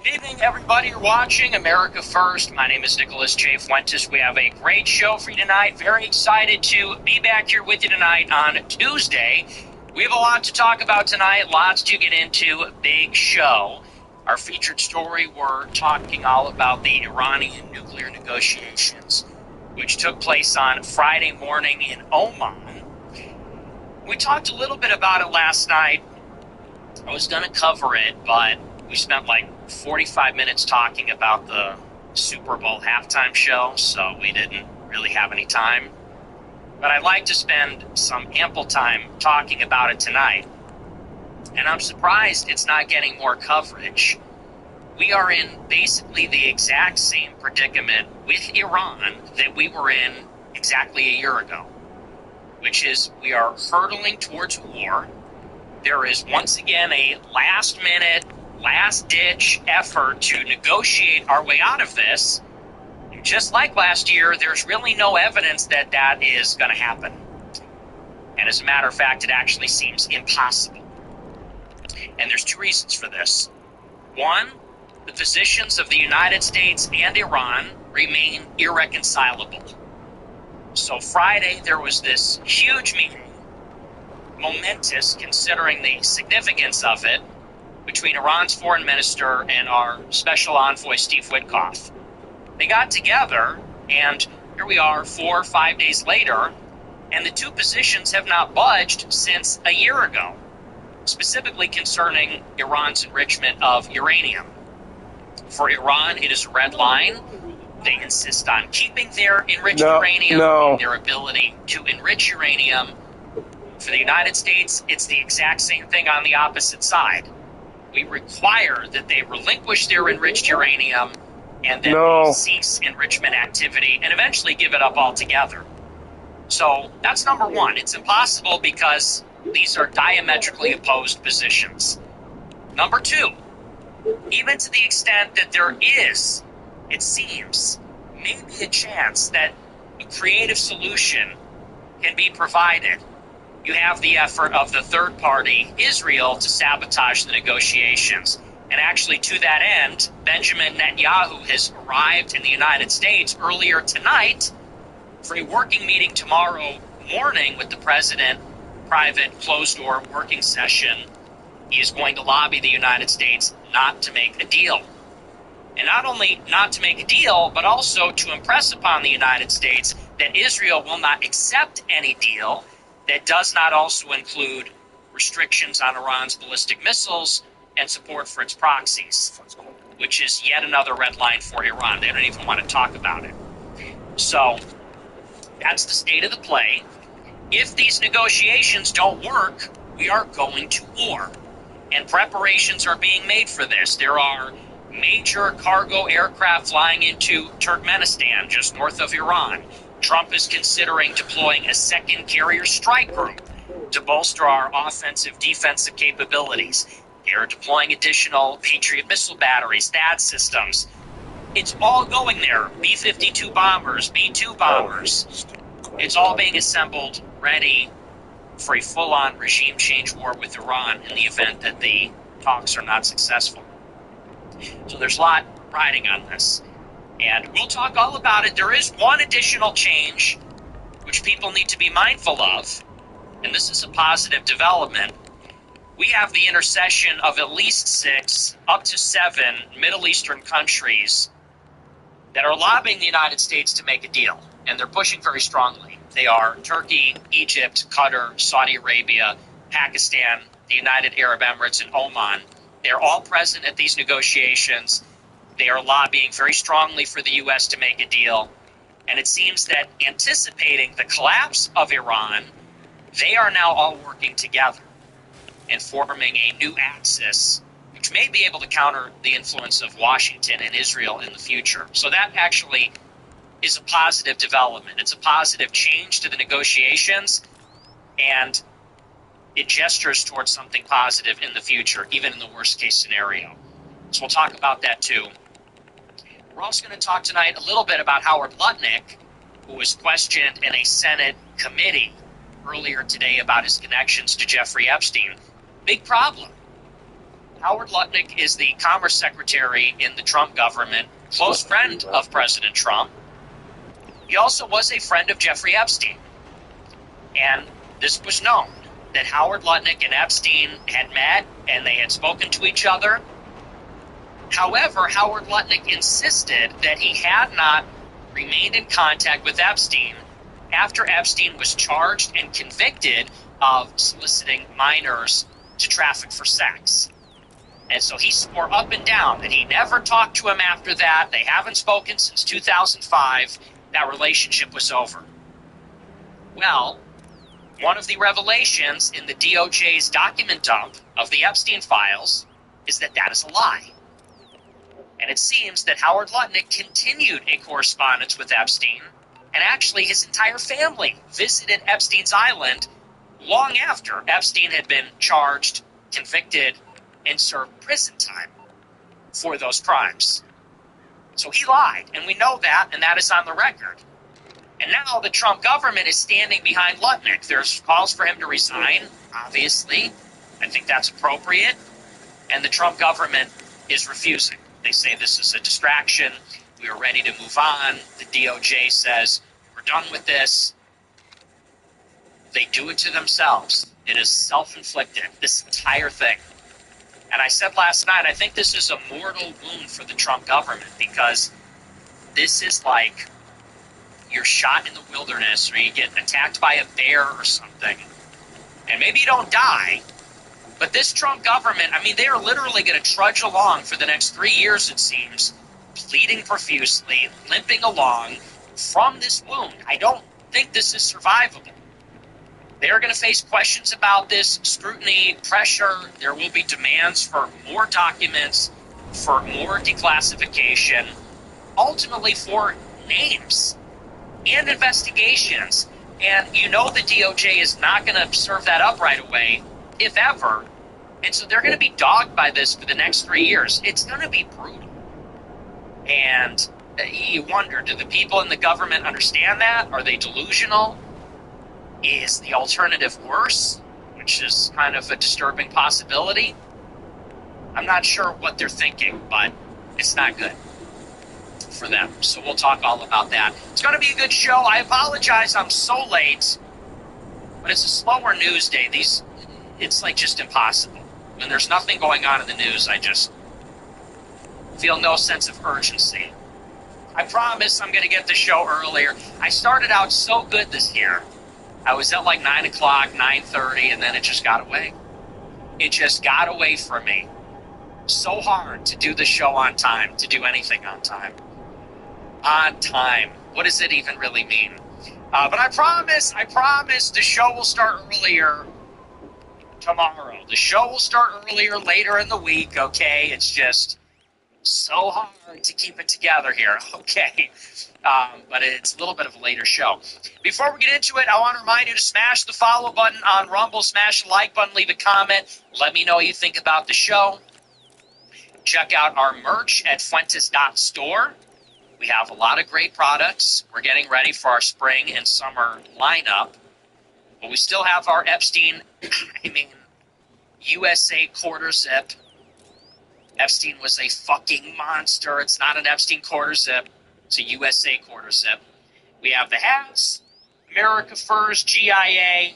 Good evening, everybody. You're watching America First. My name is Nicholas J. Fuentes. We have a great show for you tonight. Very excited to be back here with you tonight on Tuesday. We have a lot to talk about tonight, lots to get into. Big show. Our featured story, we're talking all about the Iranian nuclear negotiations, which took place on Friday morning in Oman. We talked a little bit about it last night. I was going to cover it, but we spent like 45 minutes talking about the Super Bowl halftime show, so we didn't really have any time. But I'd like to spend some ample time talking about it tonight. And I'm surprised it's not getting more coverage. We are in basically the exact same predicament with Iran that we were in exactly a year ago, which is we are hurtling towards war. There is once again a last-minute, last-ditch effort to negotiate our way out of this. Just like last year, there's really no evidence that that is going to happen. And as a matter of fact, it actually seems impossible. And there's two reasons for this. One, the positions of the United States and Iran remain irreconcilable. So Friday, there was this huge meeting, momentous considering the significance of it, between Iran's foreign minister and our special envoy, Steve Witkoff. They got together, and here we are 4 or 5 days later, and the two positions have not budged since a year ago, specifically concerning Iran's enrichment of uranium. For Iran, it is a red line. They insist on keeping their enriched uranium and their ability to enrich uranium. For the United States, it's the exact same thing on the opposite side. We require that they relinquish their enriched uranium and then they cease enrichment activity and eventually give it up altogether. So that's number one. It's impossible because these are diametrically opposed positions. Number two, even to the extent that there is, it seems, maybe a chance that a creative solution can be provided, you have the effort of the third party, Israel, to sabotage the negotiations. And actually, to that end, Benjamin Netanyahu has arrived in the United States earlier tonight for a working meeting tomorrow morning with the president, private, closed-door working session. He is going to lobby the United States not to make a deal. And not only not to make a deal, but also to impress upon the United States that Israel will not accept any deal that does not also include restrictions on Iran's ballistic missiles and support for its proxies, which is yet another red line for Iran. They don't even want to talk about it. So that's the state of the play. If these negotiations don't work, we are going to war. And preparations are being made for this. There are major cargo aircraft flying into Turkmenistan, just north of Iran. Trump is considering deploying a second carrier strike group to bolster our offensive-defensive capabilities. They're deploying additional Patriot missile batteries, THAAD systems. It's all going there. B-52 bombers, B-2 bombers. It's all being assembled, ready for a full-on regime change war with Iran in the event that the talks are not successful. So there's a lot riding on this. And we'll talk all about it. There is one additional change which people need to be mindful of, and this is a positive development. We have the intercession of at least 6, up to 7 Middle Eastern countries that are lobbying the United States to make a deal, and they're pushing very strongly. They are Turkey, Egypt, Qatar, Saudi Arabia, Pakistan, the United Arab Emirates, and Oman. They're all present at these negotiations. They are lobbying very strongly for the U.S. to make a deal. And it seems that anticipating the collapse of Iran, they are now all working together and forming a new axis, which may be able to counter the influence of Washington and Israel in the future. So that actually is a positive development. It's a positive change to the negotiations, and it gestures towards something positive in the future, even in the worst case scenario. So we'll talk about that too. We're also going to talk tonight a little bit about Howard Lutnick, who was questioned in a Senate committee earlier today about his connections to Jeffrey Epstein. Big problem. Howard Lutnick is the Commerce Secretary in the Trump government, close friend of President Trump. He also was a friend of Jeffrey Epstein. And this was known, that Howard Lutnick and Epstein had met and they had spoken to each other. However, Howard Lutnick insisted that he had not remained in contact with Epstein after Epstein was charged and convicted of soliciting minors to traffic for sex. And so he swore up and down that he never talked to him after that. They haven't spoken since 2005. That relationship was over. Well, one of the revelations in the DOJ's document dump of the Epstein files is that that is a lie. And it seems that Howard Lutnick continued a correspondence with Epstein, and actually his entire family visited Epstein's island long after Epstein had been charged, convicted, and served prison time for those crimes. So he lied, and we know that, and that is on the record. And now the Trump government is standing behind Lutnick. There's calls for him to resign, obviously. I think that's appropriate. And the Trump government is refusing. They say this is a distraction. We are ready to move on. The DOJ says, we're done with this. They do it to themselves. It is self-inflicted, this entire thing. And I said last night, I think this is a mortal wound for the Trump government, because this is like you're shot in the wilderness, or you get attacked by a bear or something, and maybe you don't die, but this Trump government, I mean, they are literally going to trudge along for the next 3 years, it seems, pleading profusely, limping along from this wound. I don't think this is survivable. They are going to face questions about this, scrutiny, pressure. There will be demands for more documents, for more declassification, ultimately for names and investigations. And you know the DOJ is not going to serve that up right away, if ever. And so they're going to be dogged by this for the next 3 years. It's going to be brutal. And you wonder, do the people in the government understand that? Are they delusional? Is the alternative worse? Which is kind of a disturbing possibility. I'm not sure what they're thinking, but it's not good for them. So we'll talk all about that. It's going to be a good show. I apologize I'm so late, but it's a slower news day. It's like just impossible. When there's nothing going on in the news, I just feel no sense of urgency. I promise I'm going to get the show earlier. I started out so good this year. I was at like 9 o'clock, 9:30, and then it just got away. It just got away from me. So hard to do the show on time, to do anything on time. On time. What does it even really mean? But I promise, the show will start earlier tomorrow. The show will start earlier, later in the week, okay? It's just so hard to keep it together here, okay? But it's a little bit of a later show. Before we get into it, I want to remind you to smash the follow button on Rumble, smash the like button, leave a comment. Let me know what you think about the show. Check out our merch at Fuentes.store. We have a lot of great products. We're getting ready for our spring and summer lineup. But we still have our Epstein, USA quarter zip. Epstein was a fucking monster. It's not an Epstein quarter zip. It's a USA quarter zip. We have the hats, America First, GIA.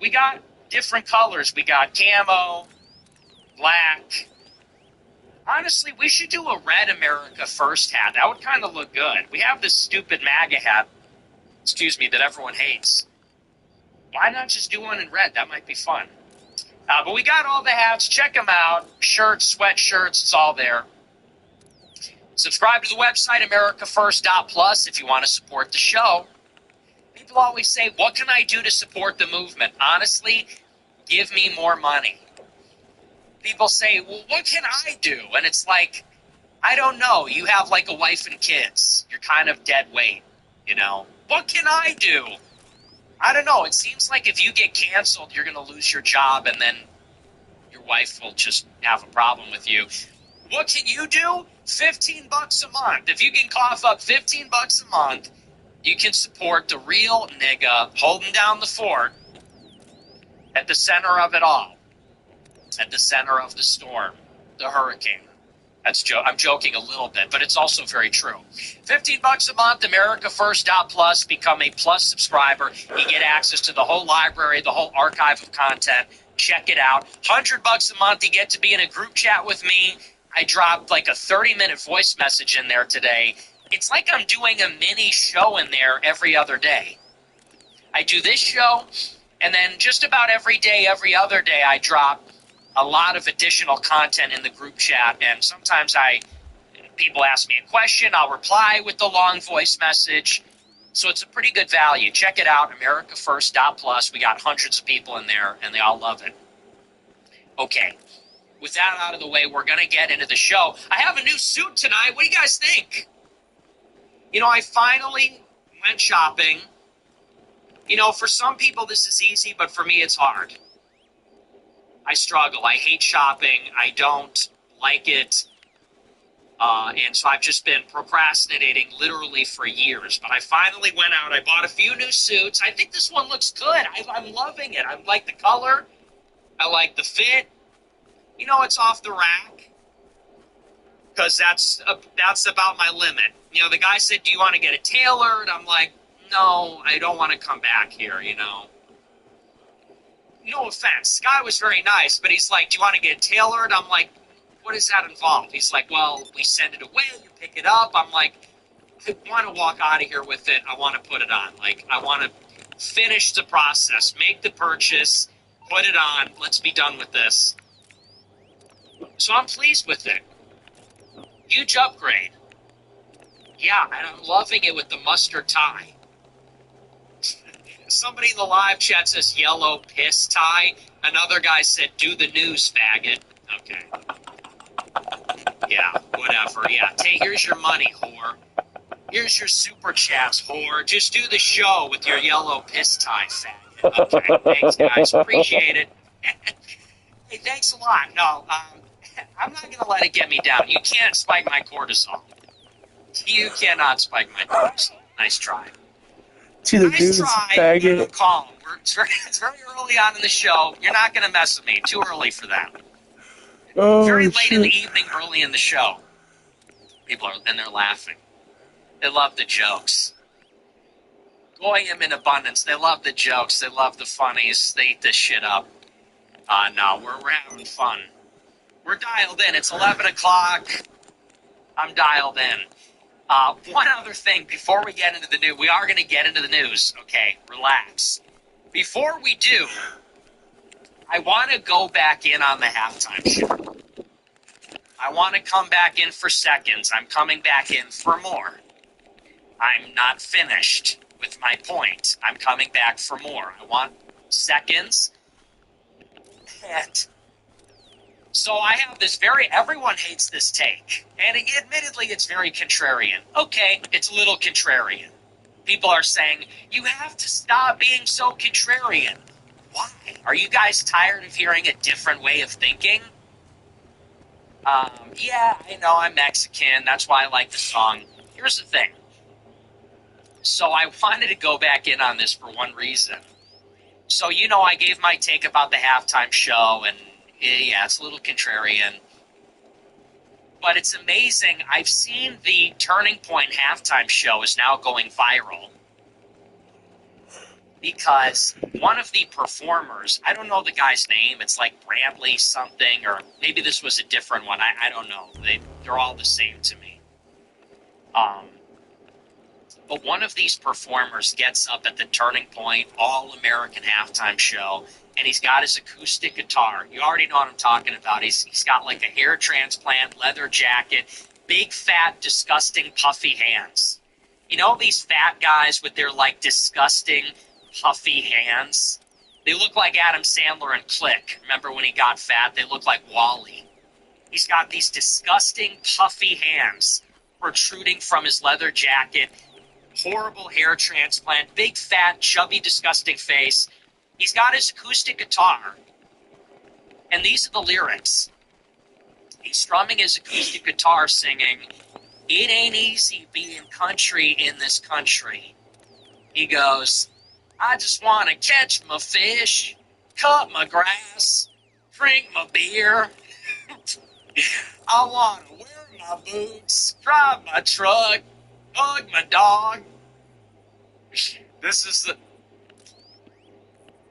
We got different colors. We got camo, black. Honestly, we should do a red America First hat. That would kind of look good. We have this stupid MAGA hat, that everyone hates. Why not just do one in red? That might be fun. But we got all the hats. Check them out. Shirts, sweatshirts, it's all there. Subscribe to the website, AmericaFirst.plus, if you want to support the show. People always say, what can I do to support the movement? Honestly, give me more money. People say, well, what can I do? And it's like, I don't know. You have like a wife and kids. You're kind of dead weight, you know. What can I do? I don't know. It seems like if you get canceled, you're going to lose your job, and then your wife will just have a problem with you. What can you do? $15 a month. If you can cough up $15 a month, you can support the real nigga holding down the fort at the center of it all. at the center of the storm, the hurricane. I'm joking a little bit, but it's also very true. $15 a month, AmericaFirst.plus. Become a Plus subscriber. You get access to the whole library, the whole archive of content. Check it out. $100 a month, you get to be in a group chat with me. I dropped like a 30-minute voice message in there today. It's like I'm doing a mini show in there every other day. I do this show, and then just about every day, every other day, I drop a lot of additional content in the group chat, and sometimes people ask me a question, I'll reply with the long voice message. So it's a pretty good value. Check it out, AmericaFirst.plus. We got hundreds of people in there, and they all love it. Okay, with that out of the way, we're going to get into the show. I have a new suit tonight. What do you guys think? You know, I finally went shopping. You know, for some people this is easy, but for me it's hard. I struggle. I hate shopping. I don't like it. And so I've just been procrastinating literally for years. But I finally went out. I bought a few new suits. I think this one looks good. I'm loving it. I like the color. I like the fit. You know, it's off the rack. Because that's about my limit. You know, the guy said, do you want to get it tailored? I'm like, no, I don't want to come back here, you know. No offense. The guy was very nice, but he's like, do you want to get it tailored? I'm like, what does that involve? He's like, well, we send it away, you pick it up. I'm like, I want to walk out of here with it. I want to put it on. Like, I want to finish the process, make the purchase, put it on. Let's be done with this. So I'm pleased with it. Huge upgrade. Yeah, and I'm loving it with the mustard tie. Somebody in the live chat says yellow piss tie. Another guy said, do the news, faggot. Okay. Yeah, whatever. Yeah, here's your money, whore. Here's your super chats, whore. Just do the show with your yellow piss tie, faggot. Okay, thanks, guys. Appreciate it. Hey, thanks a lot. No, I'm not going to let it get me down. You can't spike my cortisol. You cannot spike my cortisol. Nice try. To the news, faggot. Calm. It's very early on in the show. You're not going to mess with me. Too early for that. Oh, very late shit. in the evening, early in the show. People are, and they're laughing. They love the jokes. Goyim in abundance. They love the jokes. They love the funnies. They eat this shit up. No, we're having fun. We're dialed in. It's 11 o'clock. I'm dialed in. One other thing before we get into the news. We are going to get into the news. Okay, relax. Before we do, I want to go back in on the halftime show. I want to come back in for seconds. I'm coming back in for more. I'm not finished with my point. I'm coming back for more. I want seconds. And so I have this everyone hates this take. And admittedly, it's very contrarian. Okay, it's a little contrarian. People are saying, you have to stop being so contrarian. Why? Are you guys tired of hearing a different way of thinking? Yeah, I know I'm Mexican. That's why I like the song. Here's the thing. So I wanted to go back in on this for one reason. So, you know, I gave my take about the halftime show, and yeah, it's a little contrarian. But it's amazing. I've seen the Turning Point halftime show is now going viral. Because one of the performers, I don't know the guy's name, it's like Bradley something, or maybe this was a different one, I don't know. They're all the same to me. But one of these performers gets up at the Turning Point All-American halftime show, and he's got his acoustic guitar. You already know what I'm talking about. He's got like a hair transplant, leather jacket, big, fat, disgusting, puffy hands. You know these fat guys with their like disgusting, puffy hands? They look like Adam Sandler and Click. Remember when he got fat? They look like Wally. He's got these disgusting, puffy hands protruding from his leather jacket, horrible hair transplant, big, fat, chubby, disgusting face. He's got his acoustic guitar, and these are the lyrics. He's strumming his acoustic guitar singing, "It ain't easy being country in this country." He goes, "I just want to catch my fish, cut my grass, drink my beer. I want to wear my boots, drive my truck, hug my dog. This is the...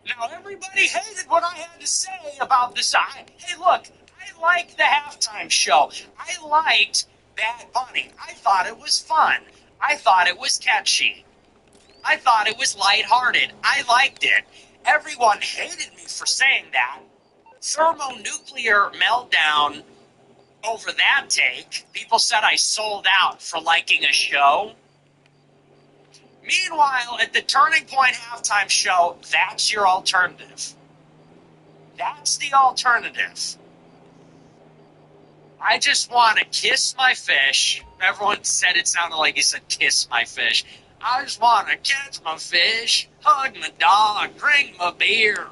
Now, everybody hated what I had to say about this. Hey, look, I liked the halftime show. I liked Bad Bunny. I thought it was fun. I thought it was catchy. I thought it was lighthearted. I liked it. Everyone hated me for saying that. Thermonuclear meltdown over that take. People said I sold out for liking a show. Meanwhile, at the Turning Point halftime show, that's your alternative. That's the alternative. I just want to kiss my fish. Everyone said it sounded like he said kiss my fish. I just want to catch my fish, hug my dog, drink my beer.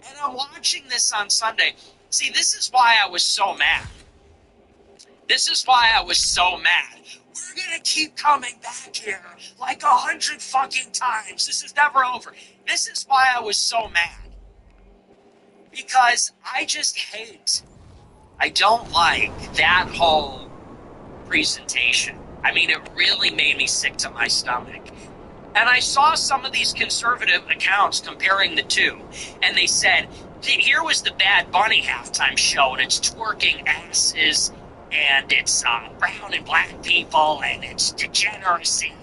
And I'm watching this on Sunday. See, this is why I was so mad. This is why I was so mad. We're going to keep coming back here like 100 fucking times. This is never over. This is why I was so mad. Because I just hate, I don't like that whole presentation. I mean, it really made me sick to my stomach. And I saw some of these conservative accounts comparing the two. And they said, here was the Bad Bunny halftime show, and it's twerking asses, and it's brown and black people, and it's degeneracy.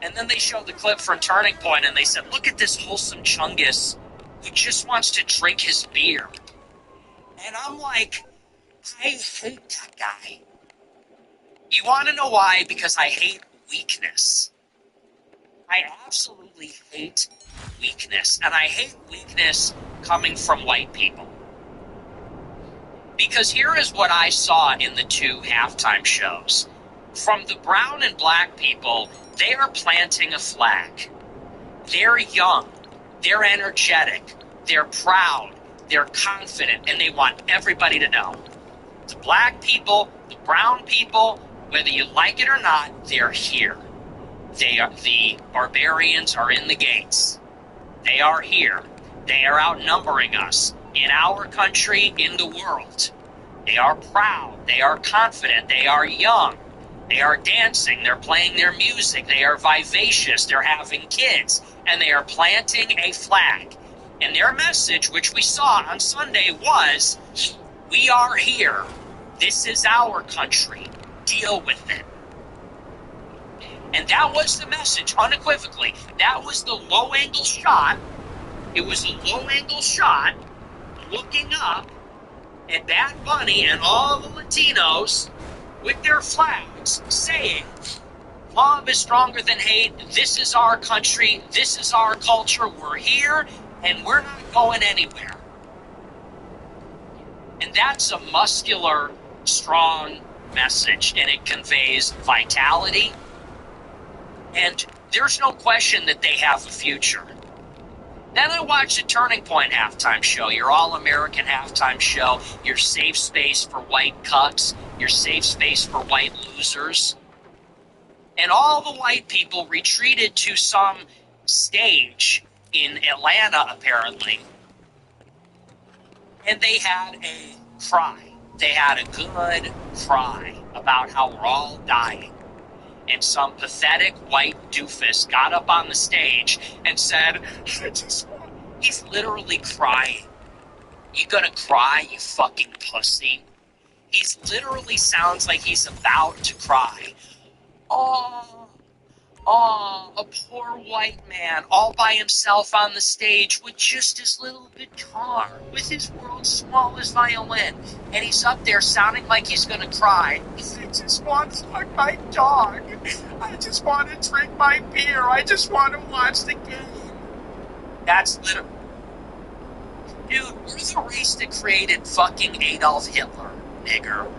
And then they showed the clip from Turning Point, and they said, look at this wholesome Chungus who just wants to drink his beer. And I'm like, I hate that guy. You want to know why? Because I hate weakness. I absolutely hate weakness. And I hate weakness coming from white people. Because here is what I saw in the two halftime shows. From the brown and black people, they are planting a flag. They're young. They're energetic. They're proud. They're confident. And they want everybody to know. The black people, the brown people, whether you like it or not, they're here. The barbarians are in the gates. They are here. They are outnumbering us in our country, in the world. They are proud. They are confident. They are young. They are dancing. They're playing their music. They are vivacious. They're having kids. And they are planting a flag. And their message, which we saw on Sunday, was, we are here. This is our country. Deal with it. And that was the message, unequivocally. That was the low-angle shot. It was a low-angle shot looking up at Bad Bunny and all the Latinos with their flags saying, love is stronger than hate. This is our country. This is our culture. We're here, and we're not going anywhere. And that's a muscular, strong message, and it conveys vitality. And there's no question that they have a future. Then I watched the Turning Point halftime show, your all-American halftime show, your safe space for white cucks, your safe space for white losers. And all the white people retreated to some stage in Atlanta, apparently. And they had a cry. They had a good cry about how we're all dying. And some pathetic white doofus got up on the stage and said, he's literally crying. You gonna cry, you fucking pussy? He's literally sounds like he's about to cry. Oh, a poor white man all by himself on the stage with just his little guitar, with his world's smallest violin. And he's up there sounding like he's gonna cry. I just want to hug my dog. I just want to drink my beer. I just want to watch the game. That's literally... Dude, we're the race that created fucking Adolf Hitler, nigger.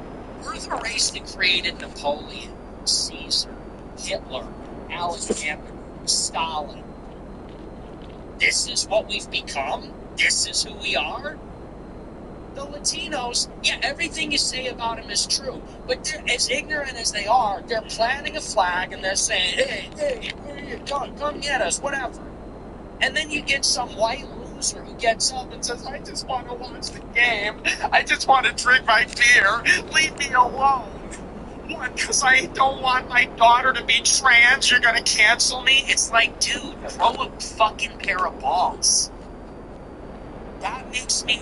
We're the race that created Napoleon, Caesar, Hitler, Alexander, Stalin. This is what we've become? This is who we are? The Latinos, yeah, everything you say about them is true, but they're as ignorant as they are. They're planting a flag and they're saying, hey, come get us, whatever. And then you get some white loser who gets up and says, I just want to watch the game. I just want to drink my beer. Leave me alone. What, because I don't want my daughter to be trans, you're going to cancel me? It's like, dude, throw a fucking pair of balls. That makes me,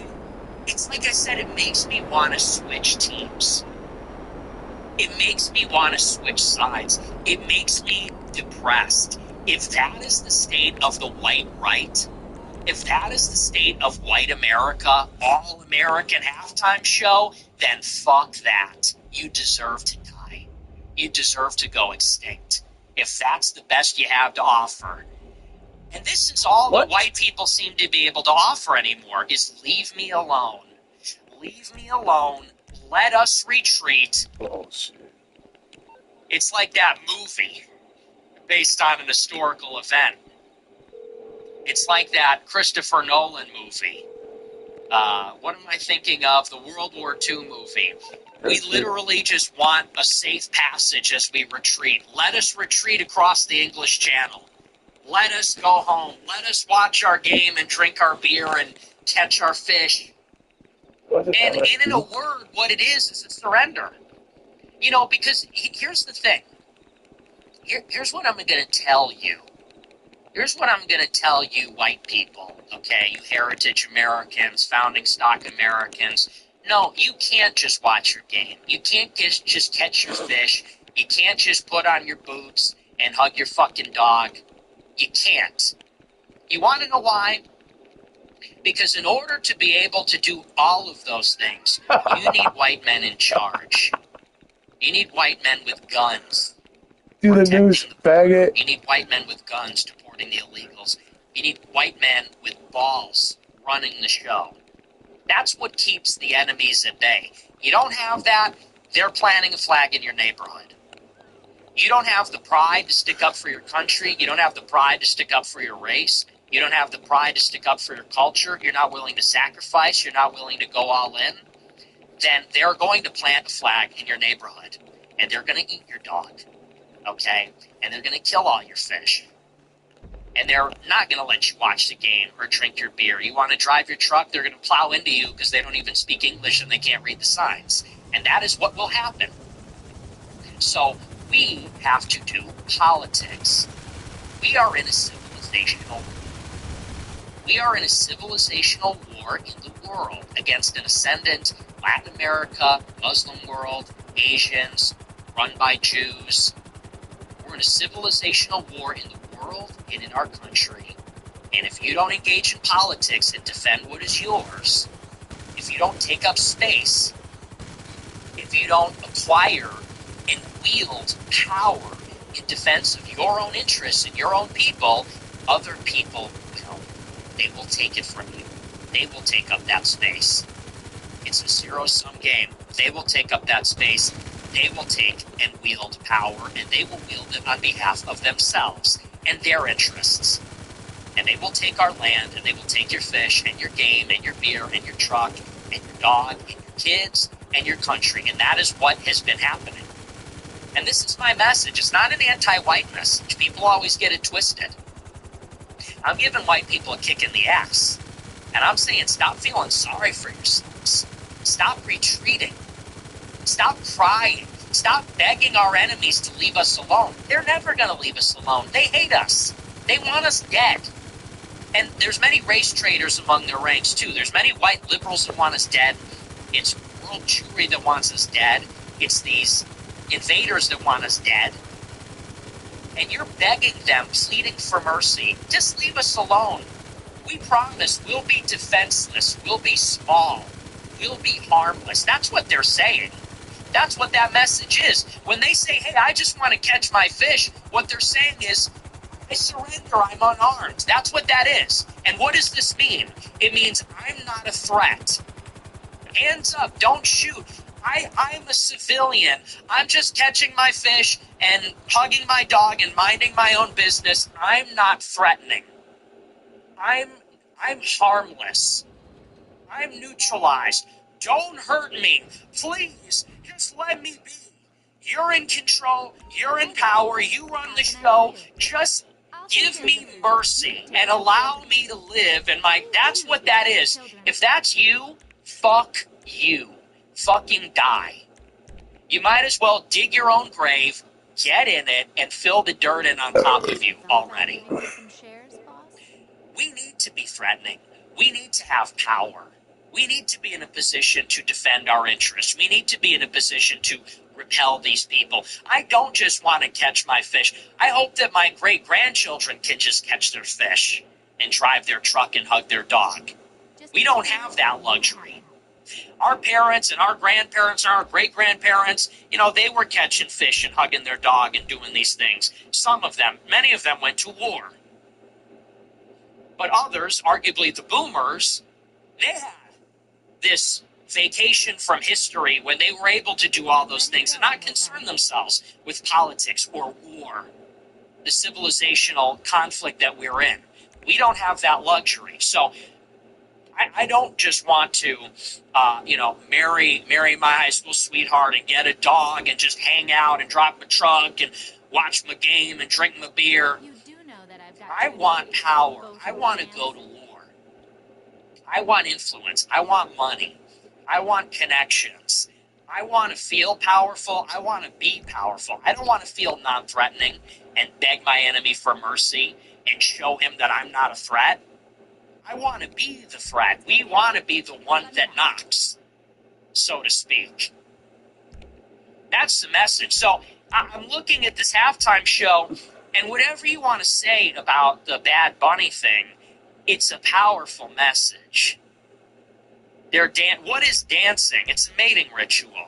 it's like I said, it makes me want to switch teams. It makes me want to switch sides. It makes me depressed. If that is the state of the white right, if that is the state of white America, all-American halftime show, then fuck that. You deserve to die. You deserve to go extinct. If that's the best you have to offer. And this is all that white people seem to be able to offer anymore, is leave me alone. Leave me alone. Let us retreat. Oh, shit. It's like that movie based on an historical event. It's like that Christopher Nolan movie. What am I thinking of? The World War II movie. We literally just want a safe passage as we retreat. Let us retreat across the English Channel. Let us go home. Let us watch our game and drink our beer and catch our fish. And in a word, what it is a surrender. You know, because here's the thing. Here's what I'm going to tell you. Here's what I'm going to tell you, white people, okay? You heritage Americans, founding stock Americans. No, you can't just watch your game. You can't just catch your fish. You can't just put on your boots and hug your fucking dog. You can't. You want to know why? Because in order to be able to do all of those things, you need white men in charge. You need white men with guns. Do the news, faggot. You need white men with guns deporting the illegals. You need white men with balls running the show. That's what keeps the enemies at bay. You don't have that, they're planting a flag in your neighborhood. You don't have the pride to stick up for your country. You don't have the pride to stick up for your race. You don't have the pride to stick up for your culture. You're not willing to sacrifice. You're not willing to go all in. Then they're going to plant a flag in your neighborhood. And they're going to eat your dog. Okay? And they're going to kill all your fish. And they're not going to let you watch the game or drink your beer. You want to drive your truck, they're going to plow into you because they don't even speak English and they can't read the signs. And that is what will happen. So we have to do politics. We are in a civilizational war in the world against an ascendant Latin America, Muslim world, Asians, run by Jews. We're in a civilizational war in the world and in our country. And if you don't engage in politics and defend what is yours, if you don't take up space, if you don't acquire and wield power in defense of your own interests and your own people, other people will. They will take it from you. They will take up that space. It's a zero-sum game. They will take up that space. They will take and wield power, and they will wield it on behalf of themselves and their interests. And they will take our land, and they will take your fish, and your game, and your beer, and your truck, and your dog, and your kids, and your country. And that is what has been happening. And this is my message. It's not an anti-white message. People always get it twisted. I'm giving white people a kick in the ass. And I'm saying stop feeling sorry for yourselves. Stop retreating. Stop crying. Stop begging our enemies to leave us alone. They're never going to leave us alone. They hate us. They want us dead. And there's many race traitors among their ranks, too. There's many white liberals that want us dead. It's world Jewry that wants us dead. It's these invaders that want us dead. And you're begging them, pleading for mercy. Just leave us alone. We promise we'll be defenseless. We'll be small. We'll be harmless. That's what they're saying. That's what that message is. When they say, hey, I just want to catch my fish, what they're saying is, I surrender, I'm unarmed. That's what that is. And what does this mean? It means I'm not a threat. Hands up, don't shoot. I'm a civilian. I'm just catching my fish and hugging my dog and minding my own business. I'm not threatening. I'm harmless. I'm neutralized. Don't hurt me. Please, just let me be. You're in control. You're in power. You run the show. Just Give me mercy and allow me to live. And that's what that is. If that's you, fuck you. Fucking die. You might as well dig your own grave, get in it, and fill the dirt in on top of you already. We need to be threatening. We need to have power. We need to be in a position to defend our interests. We need to be in a position to repel these people. I don't just want to catch my fish. I hope that my great-grandchildren can just catch their fish and drive their truck and hug their dog. We don't have that luxury. Our parents and our grandparents and our great-grandparents, they were catching fish and hugging their dog and doing these things. Some of them, many of them went to war. But others, arguably the boomers, they had this vacation from history when they were able to do all those things and not concern themselves with politics or war, the civilizational conflict that we're in. We don't have that luxury. So I don't just want to, marry my high school sweetheart and get a dog and just hang out and drop my trunk and watch my game and drink my beer. I want power. I want to go to war. I want influence. I want money. I want connections. I want to feel powerful. I want to be powerful. I don't want to feel non-threatening and beg my enemy for mercy and show him that I'm not a threat. I want to be the threat. We want to be the one that knocks, so to speak. That's the message. So I'm looking at this halftime show, and whatever you want to say about the Bad Bunny thing, it's a powerful message. What is dancing? It's a mating ritual.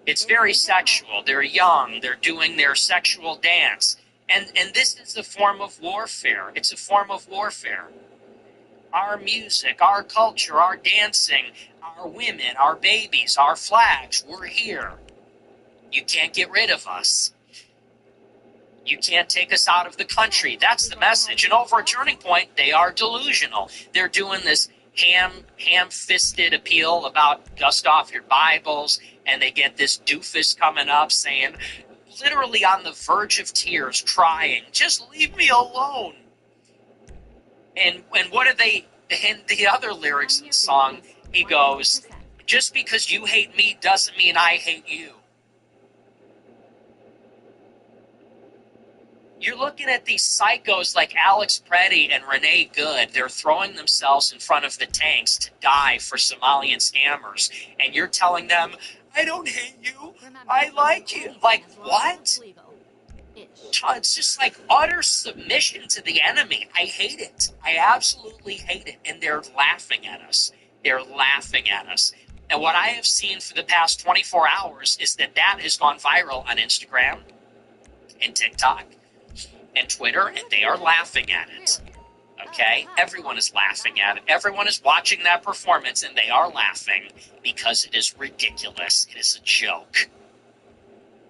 It's very sexual. They're young. They're doing their sexual dance. And this is a form of warfare. It's a form of warfare. Our music, our culture, our dancing, our women, our babies, our flags, we're here. You can't get rid of us. You can't take us out of the country. That's the message. And over at Turning Point, they are delusional. They're doing this ham-fisted appeal about dust off your Bibles, and they get this doofus coming up saying, literally on the verge of tears, crying, just leave me alone. And what are they, in the other lyrics in the song, he goes, just because you hate me doesn't mean I hate you. You're looking at these psychos like Alex Preddy and Renee Good. They're throwing themselves in front of the tanks to die for Somalian scammers. And you're telling them, I don't hate you. I like you. Like, what? It's just like utter submission to the enemy. I hate it. I absolutely hate it. And they're laughing at us. They're laughing at us. And what I have seen for the past 24 hours is that has gone viral on Instagram and TikTok and Twitter, and they are laughing at it. Okay? Everyone is laughing at it. Everyone is watching that performance, and they are laughing because it is ridiculous. It is a joke.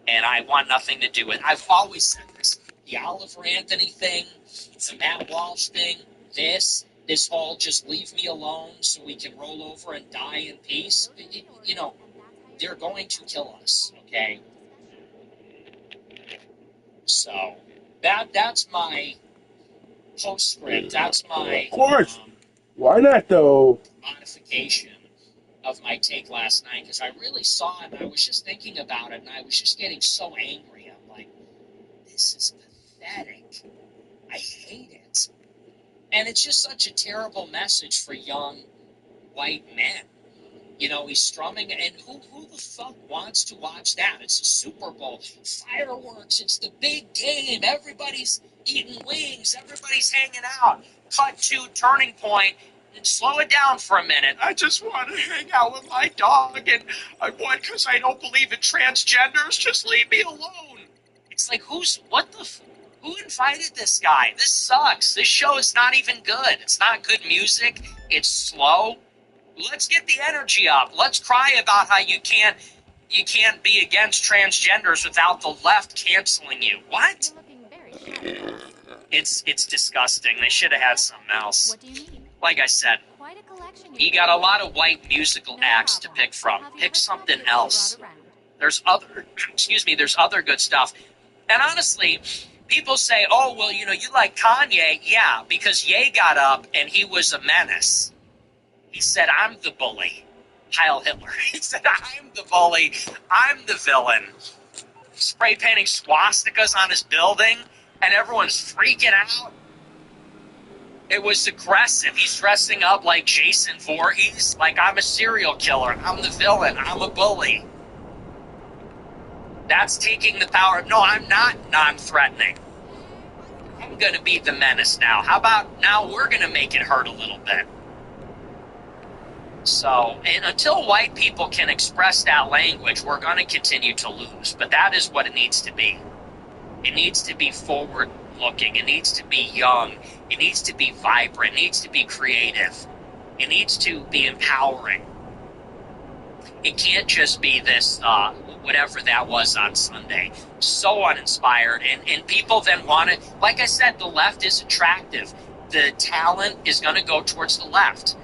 And I want nothing to do with it. I've always said this. The Oliver Anthony thing, the Matt Walsh thing, this whole just leave me alone so we can roll over and die in peace. They're going to kill us, okay? So that's my postscript. That's my of course. Why not though? Modification of my take last night, because I really saw it and I was just thinking about it and I was just getting so angry. I'm like, this is pathetic. I hate it. And it's just such a terrible message for young white men. He's strumming, and who the fuck wants to watch that? It's a Super Bowl. Fireworks, it's the big game. Everybody's eating wings. Everybody's hanging out. Cut to Turning Point. And slow it down for a minute. I just want to hang out with my dog, and I want because I don't believe in transgenders. Just leave me alone. It's like, who invited this guy? This sucks. This show is not even good. It's not good music. It's slow. Let's get the energy up. Let's cry about how you can't be against transgenders without the left canceling you. What? It's disgusting. They should have had something else. Like I said, you got a lot of white musical acts to pick from. Pick something else. There's other good stuff. And honestly, People say, oh, well, you like Kanye. Yeah, because Ye got up and he was a menace. He said, I'm the bully. Heil Hitler. He said, I'm the bully. I'm the villain. Spray painting swastikas on his building, and everyone's freaking out. It was aggressive. He's dressing up like Jason Voorhees, like I'm a serial killer. I'm the villain. I'm a bully. That's taking the power. No, I'm not non-threatening. I'm going to be the menace now. How about now we're going to make it hurt a little bit? So, and until white people can express that language, we're going to continue to lose. But that is what it needs to be. It needs to be forward-looking. It needs to be young. It needs to be vibrant. It needs to be creative. It needs to be empowering. It can't just be this, whatever that was on Sunday. So uninspired. And people then want to, like I said, the left is attractive. The talent is going to go towards the left.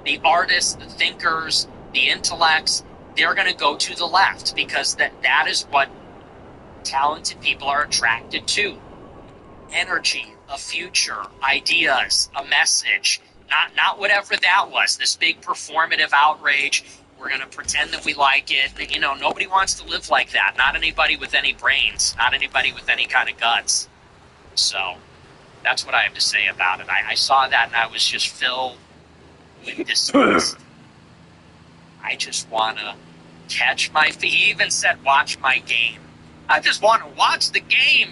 The artists, the thinkers, the intellects, they're going to go to the left because that is what talented people are attracted to. Energy, a future, ideas, a message, not whatever that was, this big performative outrage. We're going to pretend that we like it. Nobody wants to live like that. Not anybody with any brains, not anybody with any kind of guts. So that's what I have to say about it. I saw that and I was just filled with disgust. I just want to catch my feet. He even said, watch my game. I just want to watch the game.